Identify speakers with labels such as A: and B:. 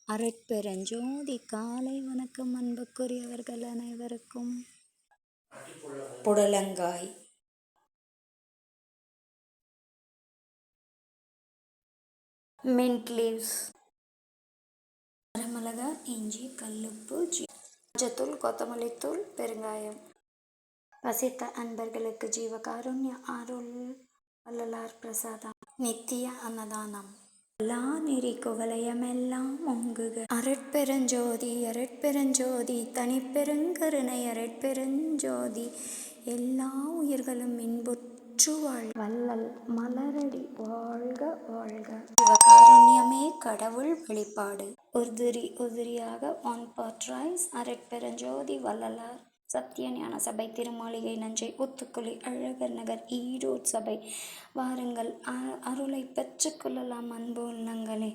A: அருட்பெருஞ்சோதி காலை வணக்கம் அன்புக்குரியவர்கள் அனைவருக்கும். புடலங்காய், மின்ட் லீவ்ஸ், வரமிளகா, இஞ்சி, கல்லுப்பு, மஞ்சத்தூள், கொத்தமல்லித்தூள், பெருங்காயம். வசித்த அன்பர்களுக்கு ஜீவகாருண்ய அருள் வள்ளலார் பிரசாதம், நித்திய அன்னதானம், எல்லா நெறி குவலயமெல்லாம் ஒங்குக. அருட்பெருஞ்சோதி அருட்பெருஞ்சோதி தனிப்பெருங்கருணை அருட்பெருஞ்சோதி எல்லா உயிர்களும் இன்புற்று வள்ளல் மலரடி வாழ்க வாழ்க. சிவகாருண்யமே கடவுள் வெளிப்பாடு. உதிரியாக ஒன் பார்ட் ரைஸ். அருட்பெருஞ்சோதி வள்ளலார் சத்திய ஞான சபை, திருமாளிகை, நஞ்சை, ஊத்துக்குளி, அழகர் நகர், ஈரோடு சபை. வாருங்கள், அருளை பெற்றுக்கொள்ளலாம் அன்பு உள்ளங்களே.